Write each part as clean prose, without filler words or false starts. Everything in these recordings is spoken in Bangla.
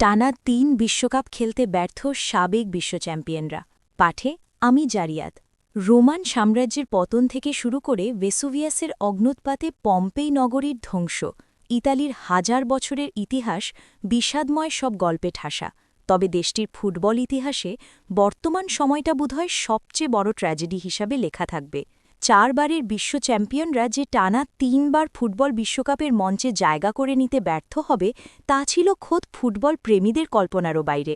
টানা ৩ বিশ্বকাপ খেলতে ব্যর্থ সাবেক বিশ্ব চ্যাম্পিয়নরা। পাঠে আমি জারিয়াত। রোমান সাম্রাজ্যের পতন থেকে শুরু করে ভেসুভিয়াসের অগ্ন্যুৎপাতে পম্পেই নগরীর ধ্বংস, ইতালির হাজার বছরের ইতিহাস বিষাদময় সব গল্পে ঠাসা। তবে দেশটির ফুটবল ইতিহাসে বর্তমান সময়টা বোধহয় সবচেয়ে বড় ট্র্যাজেডি হিসাবে লেখা থাকবে। ৪ বারের বিশ্ব চ্যাম্পিয়নরা যে টানা ৩ বার ফুটবল বিশ্বকাপের মঞ্চে জায়গা করে নিতে ব্যর্থ হবে, তা ছিল খোদ ফুটবল প্রেমীদের কল্পনারও বাইরে।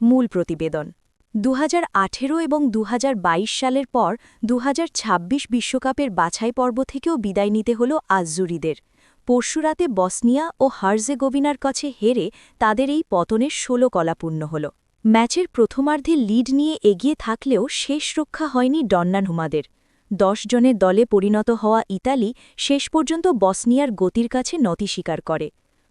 মূল প্রতিবেদন। ২০১৮ এবং ২০২২ সালের পর ২০২৬ বিশ্বকাপের বাছাই পর্ব থেকেও বিদায় নিতে হল আজ্জুরিদের। পরশুরাতে বসনিয়া ও হার্জেগোভিনার কাছে হেরে তাদের এই পতনের ১৬ কলাপূর্ণ হল। ম্যাচের প্রথমার্ধে লিড নিয়ে এগিয়ে থাকলেও শেষ রক্ষা হয়নি ডন্নারুমাদের। ১০ জনের দলে পরিণত হওয়া ইতালি শেষ পর্যন্ত বসনিয়ার গতির কাছে নতি স্বীকার করে।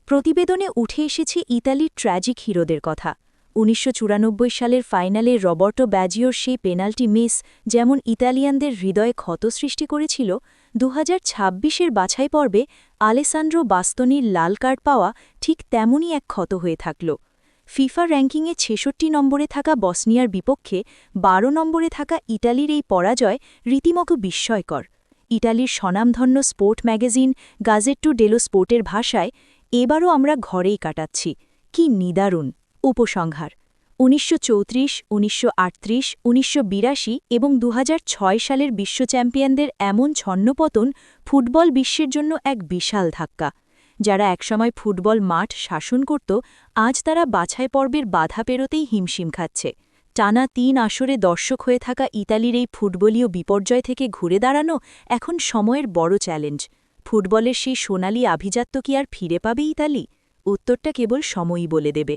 প্রতিবেদনে উঠে এসেছে ইতালির ট্র্যাজিক হিরোদের কথা। ১৯৯৪ সালের ফাইনালে রবার্টো ব্যাজিওর সেই পেনাল্টি মিস যেমন ইতালিয়ানদের হৃদয়ে ক্ষত সৃষ্টি করেছিল, ২০২৬-এর বাছাই পর্বে আলেসান্দ্রো বাস্তনির লাল কার্ড পাওয়া ঠিক তেমনই এক ক্ষত হয়ে থাকল। ফিফা র্যাঙ্কিংয়ে ৬৬ নম্বরে থাকা বসনিয়ার বিপক্ষে ১২ নম্বরে থাকা ইটালির এই পরাজয় রীতিমতো বিস্ময়কর। ইটালির স্বনামধন্য স্পোর্ট ম্যাগাজিন গাজেট্টো ডেলো স্পোর্টের ভাষায়, এবারও আমরা ঘরেই কাটাচ্ছি, কি নিদারুণ। উপসংহার: ১৯৩৪, ১৯৩৮, ১৯৮২ এবং ২০০৬ সালের বিশ্ব চ্যাম্পিয়নদের এমন ছন্নপতন ফুটবল বিশ্বের জন্য এক বিশাল ধাক্কা। যারা একসময় ফুটবল মাঠ শাসন করত, আজ তারা বাছাই পর্বের বাধা পেরোতেই হিমশিম খাচ্ছে। টানা ৩ আসরে দর্শক হয়ে থাকা ইতালির এই ফুটবলীয় বিপর্যয় থেকে ঘুরে দাঁড়ানো এখন সময়ের বড় চ্যালেঞ্জ। ফুটবলের সেই সোনালি আভিজাত্য কি আর ফিরে পাবে ইতালি? উত্তরটা কেবল সময়ই বলে দেবে।